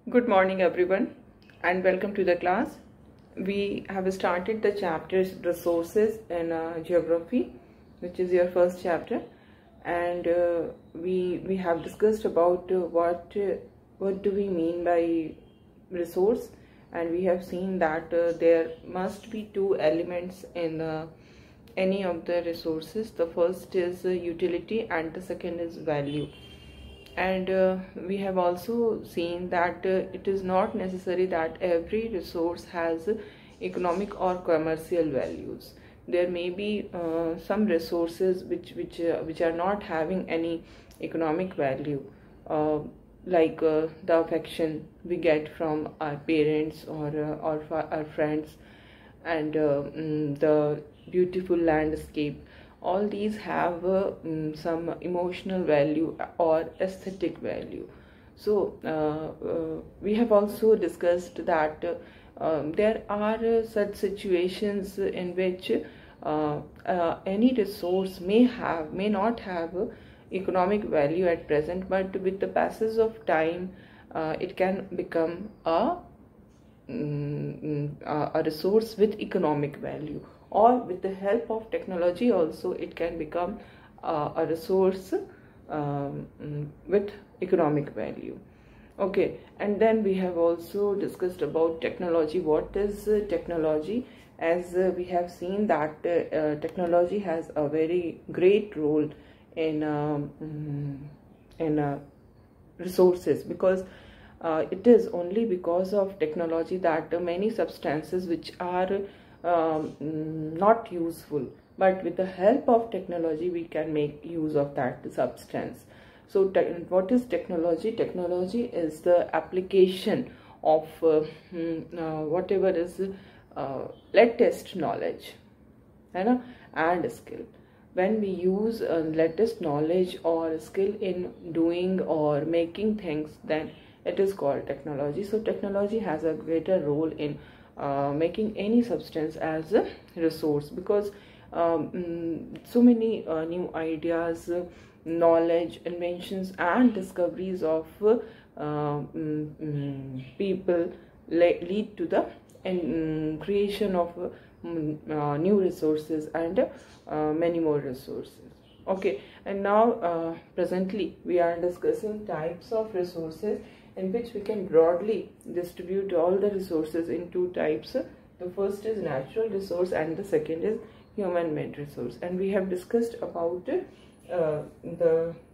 Good morning everyone and welcome to the class. We have started the chapters resources in geography, which is your first chapter, and we have discussed about what do we mean by resource, and we have seen that there must be two elements in any of the resources. The first is utility and the second is value. And we have also seen that it is not necessary that every resource has economic or commercial values. There may be some resources which are not having any economic value, like the affection we get from our parents or our friends, and the beautiful landscape. All these have some emotional value or aesthetic value. So we have also discussed that there are such situations in which any resource may not have economic value at present, but with the passage of time it can become a resource with economic value, or with the help of technology also it can become a resource with economic value. Okay, and then we have also discussed about technology. What is technology? As we have seen that technology has a very great role in resources, because it is only because of technology that many substances which are not useful, but with the help of technology we can make use of that substance. So what is technology? Technology is the application of whatever is latest knowledge and skill. When we use latest knowledge or skill in doing or making things, then it is called technology. So technology has a greater role in making any substance as a resource, because so many new ideas, knowledge, inventions and discoveries of people lead to the creation of new resources and many more resources. Okay, and now presently we are discussing types of resources, in which we can broadly distribute all the resources in two types. The first is natural resource and the second is human-made resource. And we have discussed about the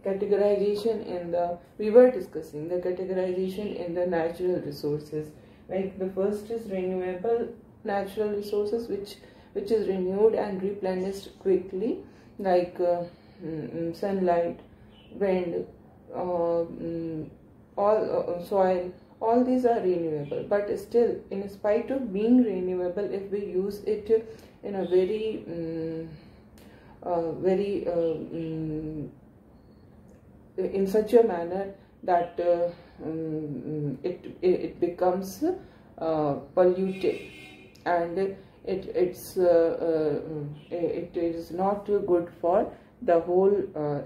categorization we were discussing the categorization in the natural resources. Like the first is renewable natural resources, which is renewed and replenished quickly, like sunlight, wind, soil. All these are renewable, but still, in spite of being renewable, if we use it in a very in such a manner that it becomes polluted, and it is not good for the whole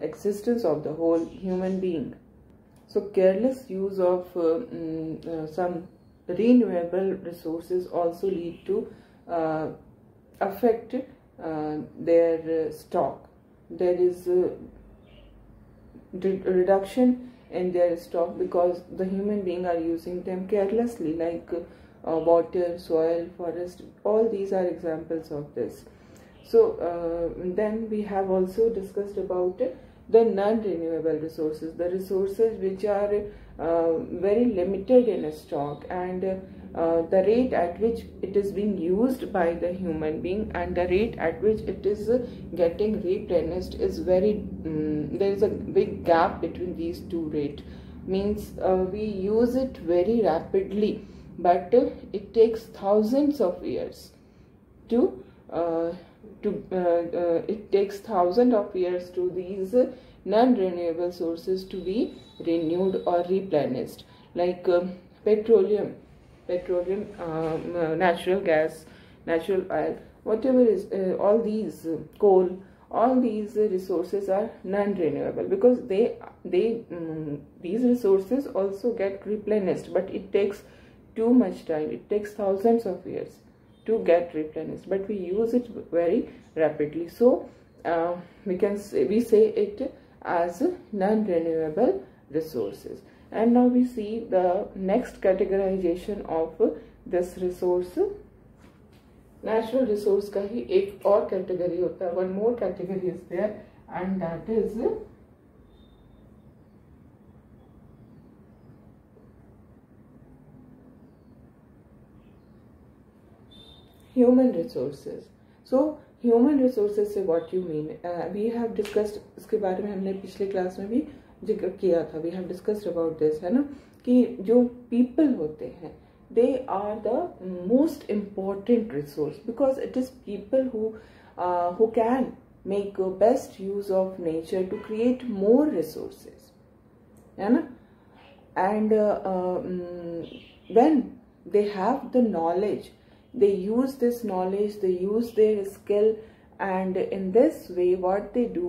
existence of the whole human being. So careless use of some renewable resources also lead to affect their stock. There is a reduction in their stock because the human beings are using them carelessly, like water, soil, forest. All these are examples of this. So then we have also discussed about the non-renewable resources, the resources which are very limited in stock, and the rate at which it is being used by the human being and the rate at which it is getting replenished is very there is a big gap between these two rates. Means we use it very rapidly, but it takes thousands of years to it takes thousands of years to these non-renewable sources to be renewed or replenished, like petroleum, natural gas, natural oil, whatever is all these coal. all these resources are non-renewable, because these resources also get replenished, but it takes too much time. It takes thousands of years to get replenished, but we use it very rapidly. So we say it as non-renewable resources. And now we see the next categorization of this resource. Natural resource का ही एक और category होता है, one more category is there, and that is human resources. So human resources से what you mean, we have discussed, इसके बारे में हमने पिछले क्लास में भी जिक्र किया था. We have discussed about this, है ना, कि जो पीपल होते हैं, they are the most important resource, because it is people who can make best use of nature to create more resources, है ना. And when they have the knowledge, they use this knowledge, they use their skill, and in this way what they do,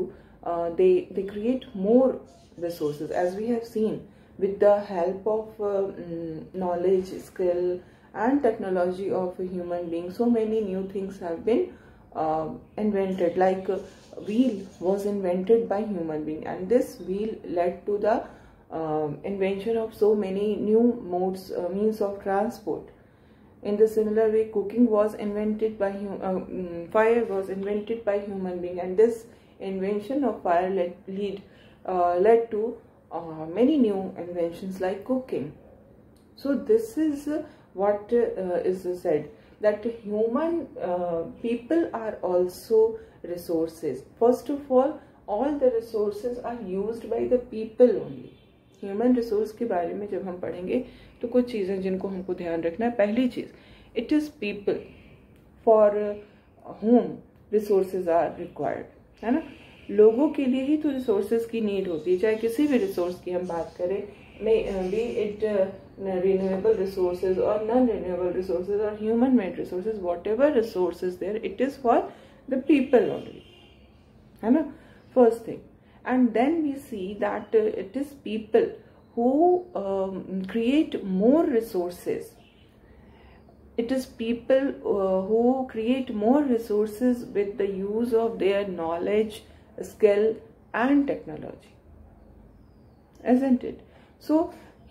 they create more resources, as we have seen. With the help of knowledge, skill and technology of a human being, so many new things have been invented. Like wheel was invented by human being, and this wheel led to the invention of so many new modes, means of transport. In the similar way, cooking was invented by fire was invented by human being, and this invention of fire led to many new inventions like cooking. So this is what is said, that human people are also resources. First of all the resources are used by the people only. Human resource के बारे में जब हम पढ़ेंगे तो कुछ चीज़ें जिनको हमको ध्यान रखना है. पहली चीज़, it is people for whom resources are required, है ना. लोगों के लिए ही तो रिसोर्सेज की नीड होती है, चाहे किसी भी रिसोर्स की हम बात करें, बी इट रिन्यूएबल रिसोर्सेज और नॉन रिन्यूएबल रिसोर्सेज और human made resources, whatever resources there, it is for the people only, है ना, first thing. And then we see that it is people who create more resources. It is people who create more resources with the use of their knowledge, skill and technology, isn't it? So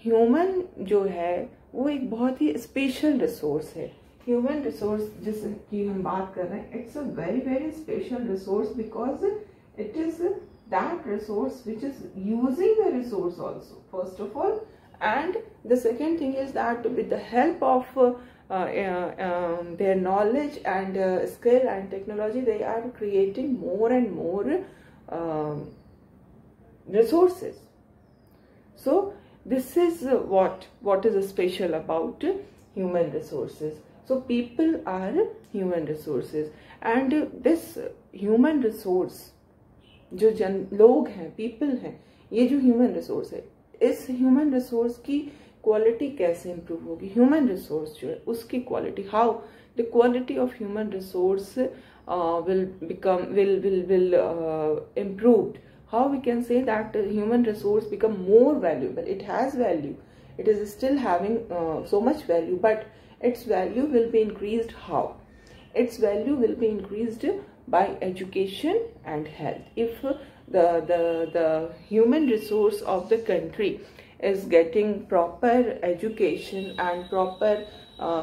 human जो है वो एक बहुत ही special resource है. Human resource जिसकी हम बात कर रहे हैं, it's a very very special resource, because it is that resource which is using the resource also, first of all. And the second thing is that with the help of their knowledge and skill and technology, they are creating more and more resources. So this is what is special about human resources. So people are human resources, and this human resource, जो लोग हैं, people हैं, ये जो human resource है, इस human resource की quality कैसे इंप्रूव होगी? ह्यूमन रिसोर्स जो है उसकी quality, how the quality of human resource will improved. How we can say that human resource become more valuable? It has value, it is still having so much value, but its value will be increased. How? Its value will be increased by education and health. If the human resource of the country is getting proper education and proper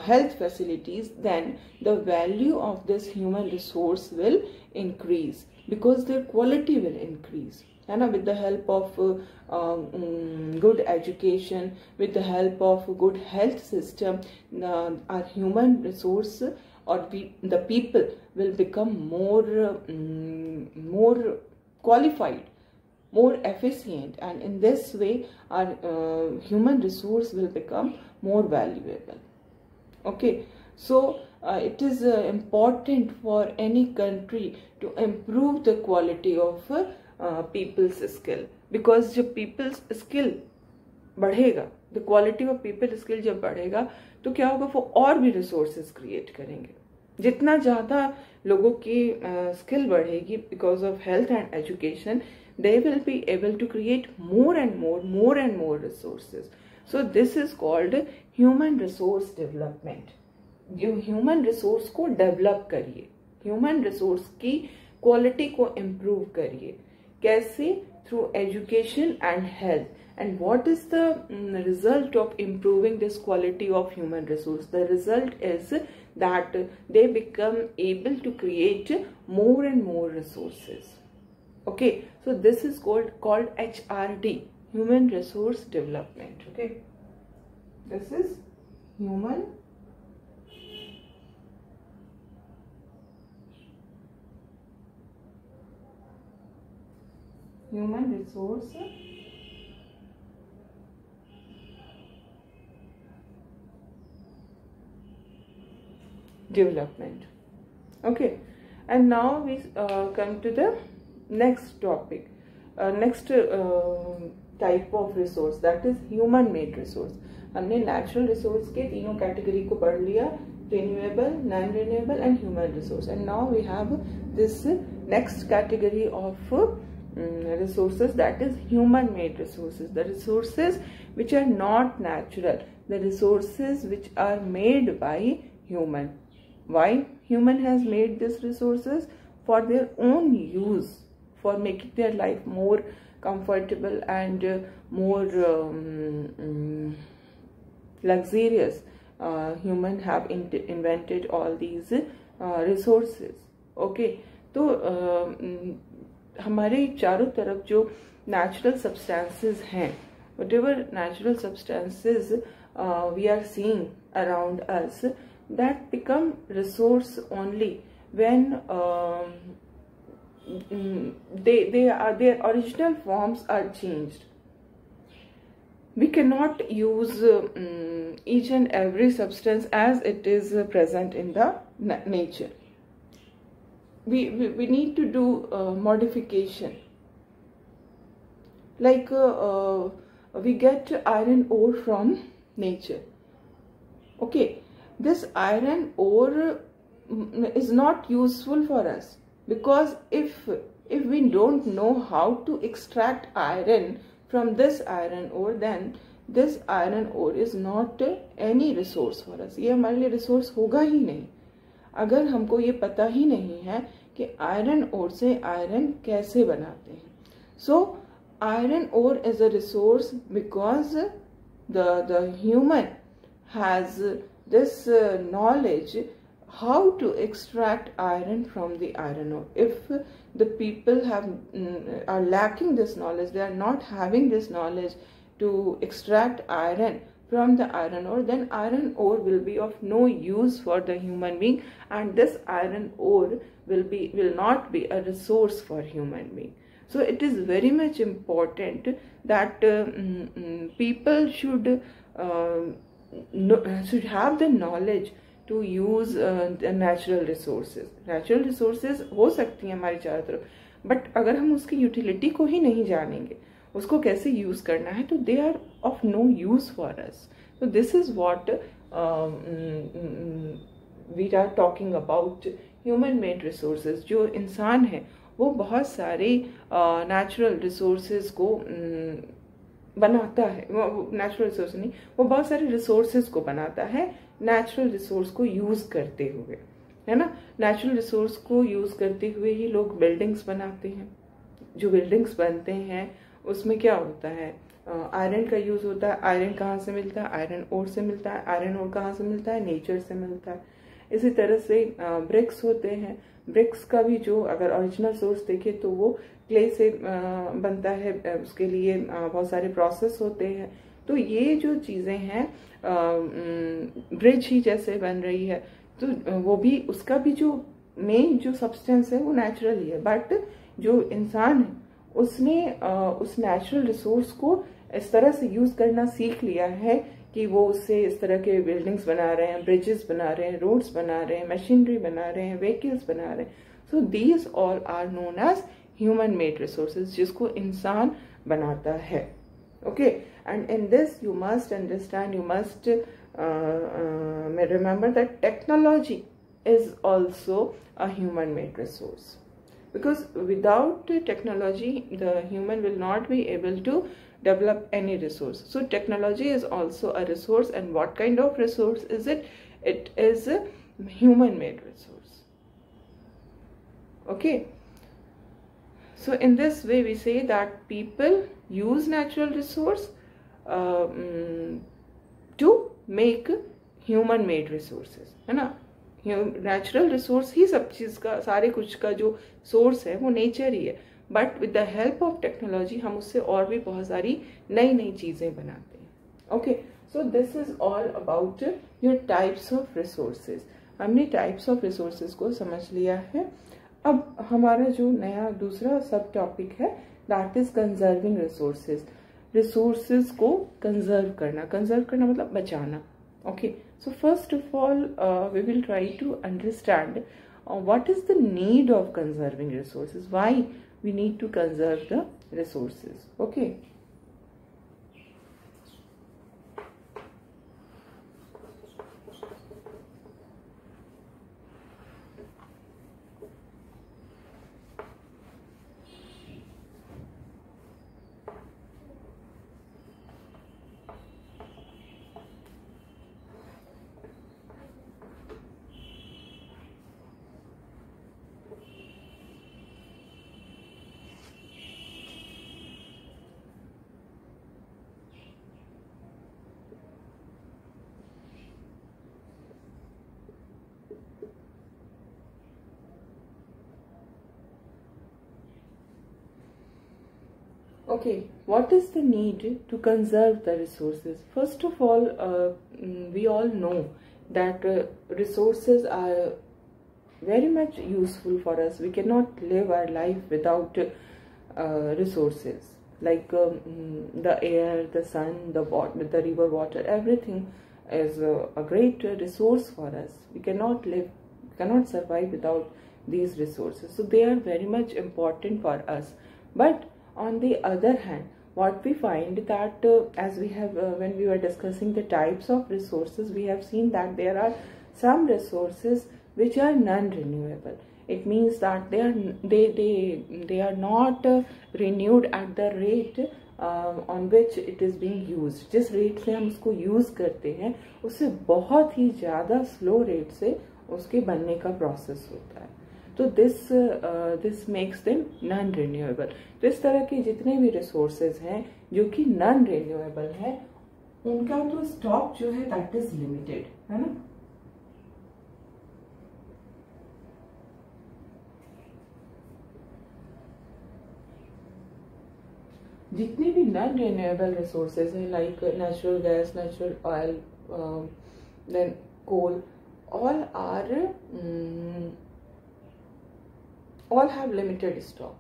health facilities, then the value of this human resource will increase, because their quality will increase. And with the help of good education, with the help of good health system, our human resource or the people will become more qualified, more efficient, and in this way our human resource will become more valuable. Okay, so it is important for any country to improve the quality of people's skill, because जब people's skill बढ़ेगा, the quality of people skill जब बढ़ेगा, तो क्या होगा, वो और भी resources create करेंगे. जितना ज़्यादा लोगों की स्किल बढ़ेगी because of health and education, they will be able to create more and more resources. So this is called human resource development. जो human resource को develop करिए, human resource की quality को improve करिए. कैसे? Through education and health. And what is the result of improving this quality of human resource? The result is that they become able to create more and more resources. Okay, so this is called HRD, human resource development. Okay, this is human resource development. Okay, and now we come to the next topic, next type of resource, that is human made resource. हमने natural resource के तीनों category को पढ़ लिया, renewable, non-renewable and human resource, and now we have this next category of resources, that is human made resources, the resources which are not natural, the resources which are made by human. Why human has made these resources? For their own use, for making their life more comfortable and more luxurious. Human have invented all these resources. Okay, तो हमारे चारों तरफ जो natural substances हैं, whatever natural substances we are seeing around us, that become resource only when their original forms are changed. We cannot use each and every substance as it is present in the nature. We need to do modification. Like we get iron ore from nature. Okay, this iron ore is not useful for us, because if we don't know how to extract iron from this iron ore, then this iron ore is not any resource for us. ये हमारे लिए resource होगा ही नहीं अगर हमको ये पता ही नहीं है कि iron ore से iron कैसे बनाते हैं. So iron ore is a resource because the human has this knowledge how to extract iron from the iron ore. If the people are lacking this knowledge, they are not having this knowledge to extract iron from the iron ore, then iron ore will be of no use for the human being, and this iron ore will not be a resource for human being. So it is very much important that people should have the knowledge to use the natural resources. Natural resources हो सकती हैं हमारी चारों तरफ, but अगर हम उसकी utility को ही नहीं जानेंगे, उसको कैसे यूज करना है, तो they are of no use for us. So this is what we are talking about human made resources. जो इंसान है वो बहुत सारे natural resources को बनाता है, नेचुरल रिसोर्स नहीं, वो बहुत सारे रिसोर्सेज को बनाता है नेचुरल रिसोर्स को यूज करते हुए, है ना. नेचुरल रिसोर्स को यूज करते हुए ही लोग बिल्डिंग्स बनाते हैं. जो बिल्डिंग्स बनते हैं उसमें क्या होता है, आयरन का यूज होता है. आयरन कहाँ से मिलता है? आयरन ओर से मिलता है. आयरन ओर कहाँ से मिलता है? नेचर से मिलता है. इसी तरह से ब्रिक्स होते हैं. ब्रिक्स का भी जो अगर ओरिजिनल सोर्स देखें तो वो क्ले से बनता है. उसके लिए बहुत सारे प्रोसेस होते हैं. तो ये जो चीज़ें हैं, ब्रिज ही जैसे बन रही है, तो वो भी, उसका भी जो मेन जो सब्सटेंस है वो नेचुरल ही है. बट जो इंसान है उसने उस नेचुरल रिसोर्स को इस तरह से यूज करना सीख लिया है कि वो उससे इस तरह के बिल्डिंग्स बना रहे हैं, ब्रिजेस बना रहे हैं, रोड्स बना रहे हैं, मशीनरी बना रहे हैं, व्हीकल्स बना रहे हैं. So these all are known as human made resources, जिसको इंसान बनाता है. Okay, and in this you must understand, you must remember that technology is also a human-made resource, because without technology the human will not be able to develop any resource. So technology is also a resource, and what kind of resource is it? It is a human-made resource. Okay, so in this way we say that people use natural resource to make human made resources, है ना. Natural resource ही सब चीज़ का, सारे कुछ का जो source है वो नेचर ही है, but with the help of technology हम उससे और भी बहुत सारी नई नई चीज़ें बनाते हैं. Okay, so this is all about your types of resources. हमने टाइप्स ऑफ रिसोर्सेज को समझ लिया है. अब हमारा जो नया दूसरा सब टॉपिक है that is conserving resources. Resources को कंजर्व करना. कंजर्व करना मतलब बचाना. Okay, so first of all we will try to understand what is the need of conserving resources, why we need to conserve the resources. Okay, okay, what is the need to conserve the resources? First of all, we all know that resources are very much useful for us. We cannot live our life without resources like the air, the sun, the water, the river water. Everything is a great resource for us. We cannot live, cannot survive without these resources. So they are very much important for us. But on the other hand, what we find that as we have when we were discussing the types of resources, we have seen that there are some resources which are non-renewable. It means that they are not renewed at the rate on which it is being used. जिस rate से हम उसको use करते हैं उससे बहुत ही ज़्यादा slow rate से उसके बनने का प्रोसेस होता है. तो this makes them non renewable. तो इस तरह के जितने भी रिसोर्सेज हैं जो कि नॉन रिन्यूएबल है उनका तो स्टॉक जो है दैट इज लिमिटेड, है ना. जितने भी नॉन रिन्यूएबल रिसोर्सेज हैं like natural gas, natural oil, then coal, all have limited stock.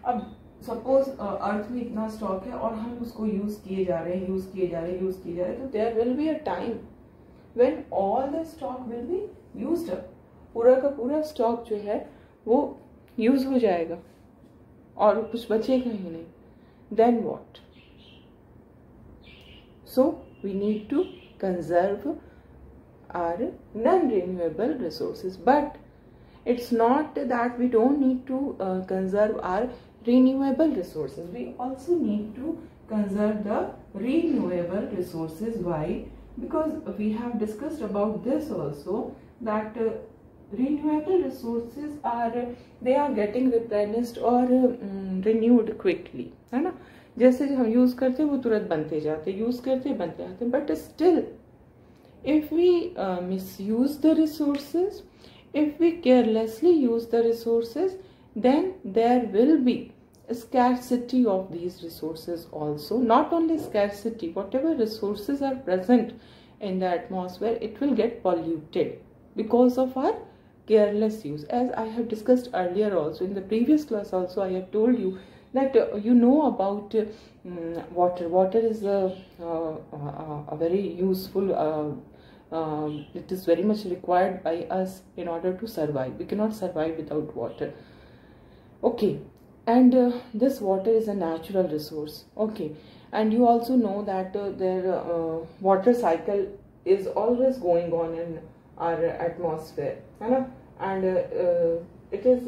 अब सपोज अर्थ में इतना स्टॉक है और हम उसको यूज किए जा रहे हैं, तो there will be a time when all the stock will be used up. पूरा का पूरा स्टॉक जो है वो यूज हो जाएगा और कुछ बचेगा ही नहीं. Then what? So we need to conserve our non renewable resources. But it's not that we don't need to conserve our renewable resources. We also need to conserve the renewable resources. Why? Because we have discussed about this also that renewable resources they are getting replenished or renewed quickly, है ना. जैसे हम use करते हैं वो तुरंत बनते जाते, यूज करते बनते जाते. But still if we misuse the resources, if we carelessly use the resources, then there will be a scarcity of these resources also. Not only scarcity, whatever resources are present in the atmosphere, it will get polluted because of our careless use. As I have discussed earlier also, in the previous class also I have told you that you know about water. Water is a very useful it is very much required by us in order to survive. We cannot survive without water. Okay, and this water is a natural resource. Okay, and you also know that their water cycle is always going on in our atmosphere, है ना. And it is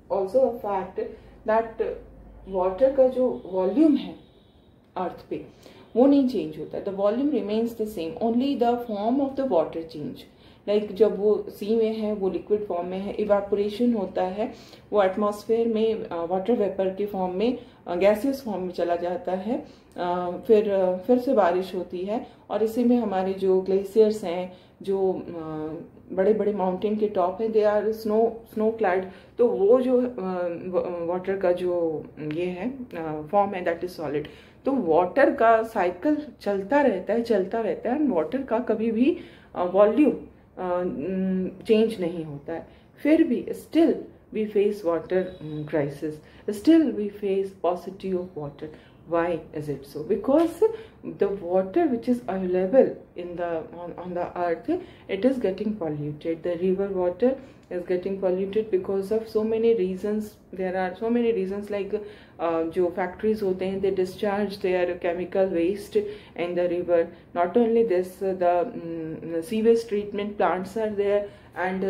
also a fact that water का जो volume है अर्थ पे वो नहीं change होता है. The volume remains the same, only the form of the water change. Like जब वो सी में है, वो लिक्विड फॉर्म में है, इवापोरेशन होता है, वो एटमॉस्फेयर में वाटर वेपर के फॉर्म में गैसियस फॉर्म में चला जाता है, फिर से बारिश होती है. और इसी में हमारे जो ग्लेशियर्स हैं, जो बड़े बड़े माउंटेन के टॉप हैं, दे आर स्नो क्लाइड. तो वो जो वाटर का जो ये है फॉर्म है, दैट इज सॉलिड. तो वाटर का साइकिल चलता रहता है. एंड वाटर का कभी भी वॉल्यूम चेंज नहीं होता है. फिर भी still we face water crisis, still we face paucity of water. Why is it so? Because the water which is available in the on the earth, it is getting polluted. The river water is getting polluted because of so many reasons. There are so many reasons, like जो factories होते हैं, they discharge their chemical waste in the river. Not only this, the sewage treatment plants are there, and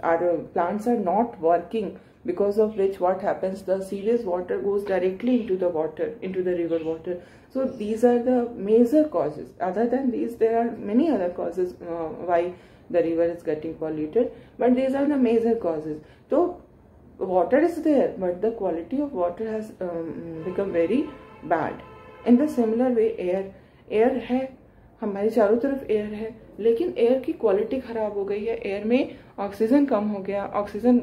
our plants are not working, because of which what happens, the sewage water goes directly into the river water. So these are the major causes. Other than these, there are many other causes why the river is getting polluted, but these are the major causes. So water is there, but the quality of water has become very bad. In the similar way, air है, हमारे चारों तरफ air है, लेकिन air की quality खराब हो गई है. एयर में ऑक्सीजन कम हो गया, ऑक्सीजन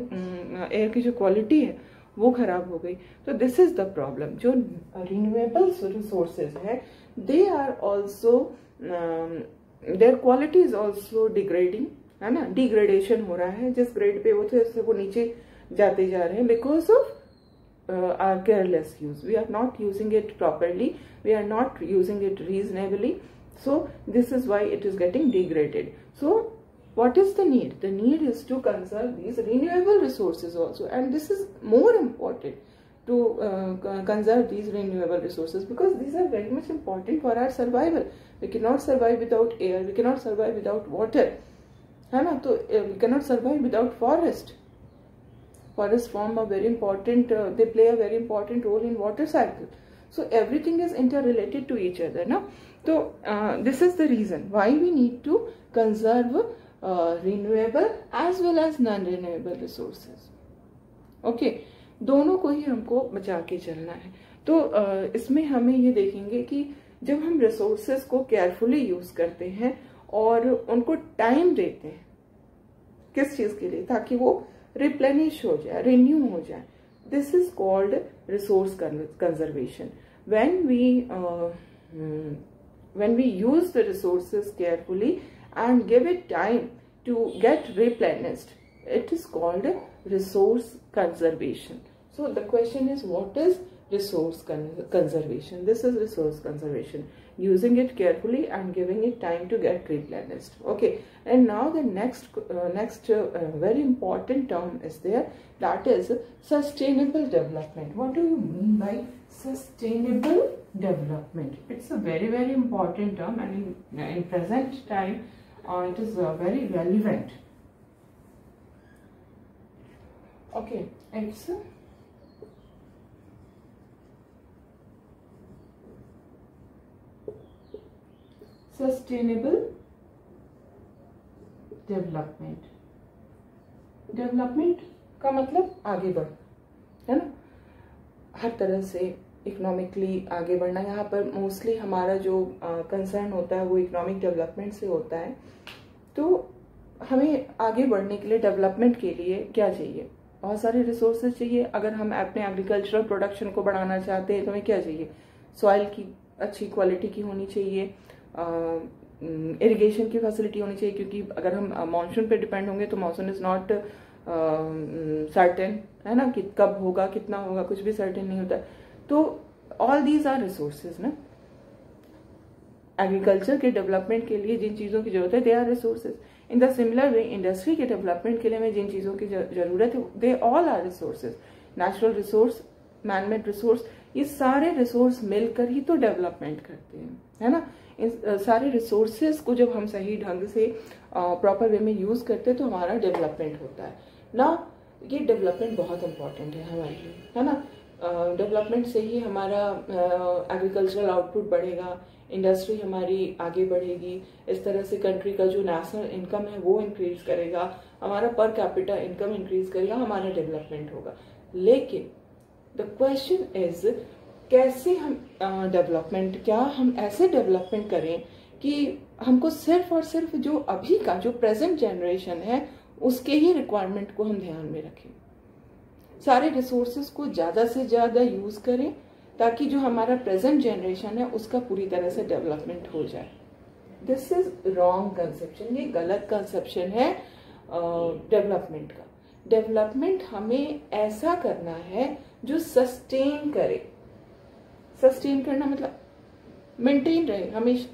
एयर की जो क्वालिटी है वो खराब हो गई. तो दिस इज द प्रॉब्लम. जो रिन्यूएबल रिसोर्सेज है, they are also, their quality is also degrading, है ना. डिग्रेडेशन हो रहा है. जिस ग्रेड पे वो थे उससे वो नीचे जाते जा रहे हैं, because of our careless use. We are not using it properly, we are not using it reasonably. So this is why it is getting degraded. So what is the need? The need is to conserve these renewable resources also, and this is more important to conserve these renewable resources, because these are very much important for our survival. We cannot survive without air, we cannot survive without water, है ना. तो we cannot survive without forest. Forests form a very important, they play a very important role in water cycle. So everything is interrelated to each other, na. So this is the reason why we need to conserve renewable as well as non-renewable resources. Okay, दोनों को ही हमको बचा के चलना है. तो इसमें हमें ये देखेंगे कि जब हम रिसोर्सेज को केयरफुली यूज करते हैं और उनको टाइम देते हैं, किस चीज के लिए, ताकि वो रिप्लेनिश हो जाए, रिन्यू हो जाए. This is called resource conservation. when we use the resources carefully and give it time to get replenished, it is called resource conservation. So the question is, what is resource conservation? This is resource conservation, using it carefully and giving it time to get replenished. Okay, and now the next very important term is there, that is sustainable development. What do you mean by sustainable development? It's a very, very important term, and in present time it is very relevant. Okay, it's sustainable development. Development का मतलब आगे बढ़, है ना. हर तरह से economically आगे बढ़ना. यहाँ पर मोस्टली हमारा जो कंसर्न होता है वो इकोनॉमिक डेवलपमेंट से होता है. तो हमें आगे बढ़ने के लिए, डेवलपमेंट के लिए क्या चाहिए? बहुत सारे रिसोर्सेज चाहिए. अगर हम अपने एग्रीकल्चरल प्रोडक्शन को बढ़ाना चाहते हैं तो हमें क्या चाहिए? सॉइल की अच्छी क्वालिटी की होनी चाहिए, इरिगेशन की फैसिलिटी होनी चाहिए, क्योंकि अगर हम मानसून पे डिपेंड होंगे तो मानसून इज नॉट सर्टेन, है ना, कि कब होगा, कितना होगा, कुछ भी सर्टेन नहीं होता. तो ऑल दीज आर रिसोर्सेज ना. एग्रीकल्चर के डेवलपमेंट के लिए जिन चीजों की जरूरत है, they are resources. In the similar way industry के डेवलपमेंट के लिए हमें जिन चीजों की जरूरत है, they all are resources. Natural resource, manmade resource, ये सारे रिसोर्स मिलकर ही तो डेवलपमेंट करते हैं, है ना. सारे रिसोर्सेज को जब हम सही ढंग से प्रॉपर वे में यूज करते हैं तो हमारा डेवलपमेंट होता है ना। ये डेवलपमेंट बहुत इंपॉर्टेंट है हमारे लिए, है ना। डेवलपमेंट से ही हमारा एग्रीकल्चरल आउटपुट बढ़ेगा, इंडस्ट्री हमारी आगे बढ़ेगी, इस तरह से कंट्री का जो नेशनल इनकम है वो इंक्रीज करेगा, हमारा पर कैपिटा इनकम इंक्रीज करेगा, हमारा डेवलपमेंट होगा। लेकिन द क्वेश्चन इज कैसे हम डेवलपमेंट, क्या हम ऐसे डेवलपमेंट करें कि हमको सिर्फ और सिर्फ जो अभी का जो प्रेजेंट जनरेशन है उसके ही रिक्वायरमेंट को हम ध्यान में रखें, सारे रिसोर्सेज को ज्यादा से ज्यादा यूज करें ताकि जो हमारा प्रेजेंट जनरेशन है उसका पूरी तरह से डेवलपमेंट हो जाए। दिस इज रॉन्ग कंसेप्शन, ये गलत कंसेप्शन है डेवलपमेंट का। डेवलपमेंट हमें ऐसा करना है जो सस्टेन करे। सस्टेन करना मतलब मेंटेन रहे हमेशा,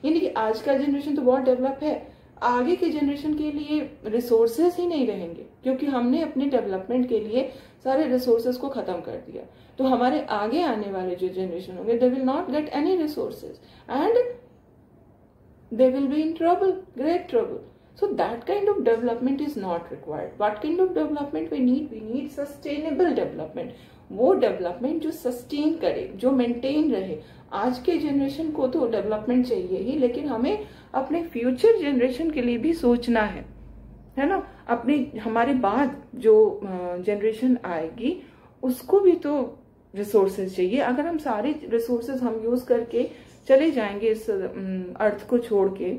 यानी कि आज का जनरेशन तो बहुत डेवलप है, आगे के जनरेशन के लिए रिसोर्सेज ही नहीं रहेंगे क्योंकि हमने अपने डेवलपमेंट के लिए सारे रिसोर्सेज को खत्म कर दिया। तो हमारे आगे आने वाले जो जनरेशन होंगे they will not get any resources and they will be in trouble, great trouble. So that kind of development is not required. What kind of development we need? We need sustainable development. वो development जो sustain करे, जो maintain रहे। आज के generation को तो development चाहिए ही, लेकिन हमें अपने फ्यूचर जनरेशन के लिए भी सोचना है ना। अपने हमारे बाद जो जनरेशन आएगी उसको भी तो रिसोर्सेज चाहिए। अगर हम सारे रिसोर्सेज हम यूज करके चले जाएंगे, इस अर्थ को छोड़ के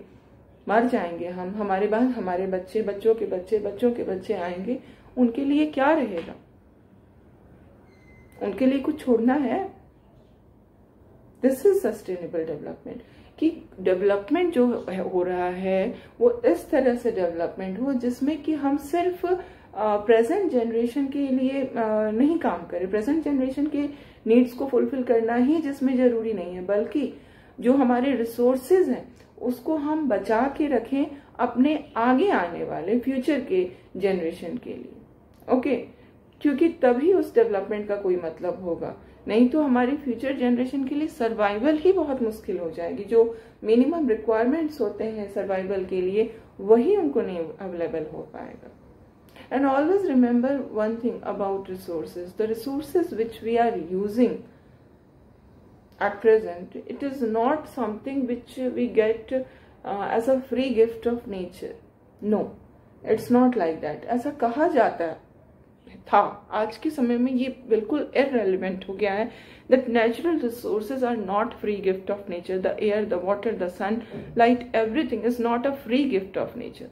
मर जाएंगे हम, हमारे बाद हमारे बच्चे, बच्चों के बच्चे, बच्चों के बच्चे आएंगे, उनके लिए क्या रहेगा? उनके लिए कुछ छोड़ना है। दिस इज सस्टेनेबल डेवलपमेंट, कि डेवलपमेंट जो हो रहा है वो इस तरह से डेवलपमेंट हो जिसमें कि हम सिर्फ प्रेजेंट जनरेशन के लिए नहीं काम करें, प्रेजेंट जनरेशन के नीड्स को फुलफिल करना ही जिसमें जरूरी नहीं है, बल्कि जो हमारे रिसोर्सेज हैं उसको हम बचा के रखें अपने आगे आने वाले फ्यूचर के जनरेशन के लिए। ओके, क्योंकि तभी उस डेवलपमेंट का कोई मतलब होगा, नहीं तो हमारी फ्यूचर जनरेशन के लिए सर्वाइवल ही बहुत मुश्किल हो जाएगी। जो मिनिमम रिक्वायरमेंट्स होते हैं सर्वाइवल के लिए वही उनको नहीं अवेलेबल हो पाएगा। And always remember one thing about resources, the resources which we are using at present, it is not something which we get as a free gift of nature. No, it's not like that. ऐसा कहा जाता था, आज के समय में ये बिल्कुल irrelevant हो गया है that natural resources are not free gift of nature. The air, the water, the sun, light, everything is not a free gift of nature.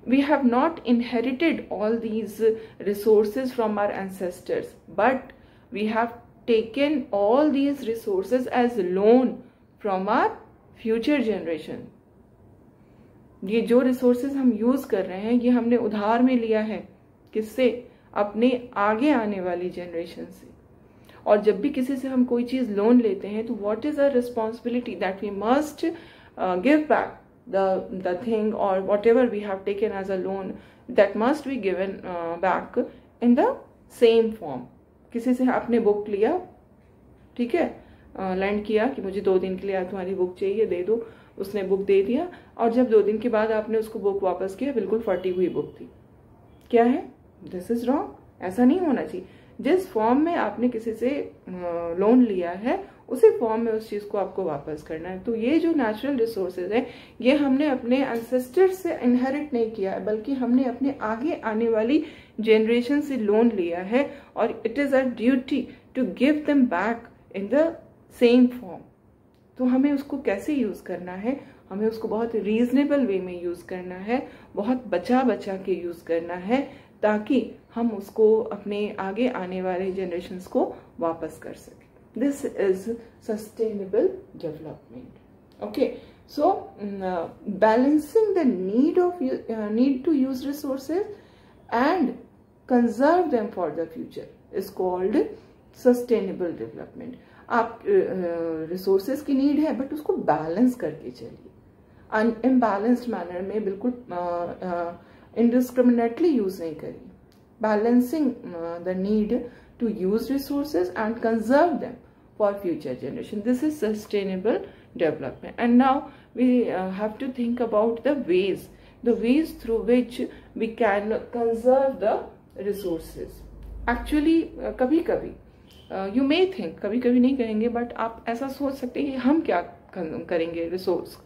We have not inherited all these resources from our ancestors, but we have taken all these resources as loan from our future generation. ये जो resources हम use कर रहे हैं ये हमने उधार में लिया है, किससे? अपने आगे आने वाली generation से। और जब भी किसी से हम कोई चीज लोन लेते हैं तो what is our responsibility that we must give back the thing or whatever we have taken as a loan, that must be given back in the same form. किसी से आपने बुक लिया, ठीक है, लैंड किया कि मुझे 2 दिन के लिए तुम्हारी बुक चाहिए, दे दो, उसने बुक दे दिया, और जब 2 दिन के बाद आपने उसको बुक वापस किया बिल्कुल फटी हुई बुक थी। क्या है? दिस इज रॉन्ग, ऐसा नहीं होना चाहिए। जिस फॉर्म में आपने किसी से लोन लिया है उसी फॉर्म में उस चीज को आपको वापस करना है। तो ये जो नेचुरल रिसोर्सेज है ये हमने अपने एंसेस्टर्स से इनहेरिट नहीं किया है, बल्कि हमने अपने आगे आने वाली जनरेशन से लोन लिया है, और it is our duty to give them back in the same form. तो हमें उसको कैसे यूज करना है? हमें उसको बहुत रीजनेबल वे में यूज करना है, बहुत बचा बचा के यूज करना है, ताकि हम उसको अपने आगे आने वाले जनरेशन्स को वापस कर सकें। This is sustainable development. Okay, so balancing the need to use resources and conserve them for the future is called sustainable development. आप रिसोर्सेज की नीड है बट उसको बैलेंस करके चलिए, अनइम्बैलेंस्ड मैनर में बिल्कुल indiscriminately यूज नहीं करिए। Balancing the need to use resources and conserve them for future generation, this is sustainable development. And now we have to think about the ways through which we can conserve the resources. Actually कभी कभी you may think, कभी कभी नहीं कहेंगे, but आप ऐसा सोच सकते हैं कि हम क्या करेंगे रिसोर्स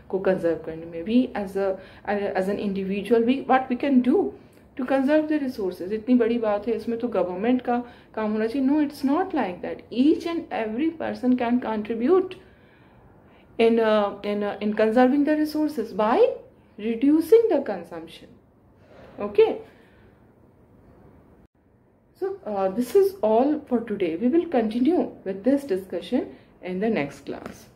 को कंजर्व करने में. We as an individual, what we can do to conserve the resources. इतनी बड़ी बात है, इसमें तो गवर्नमेंट का काम होना चाहिए. No, it's not like that. Each and every person can contribute in conserving the resources by reducing the consumption. Okay. So this is all for today. We will continue with this discussion in the next class.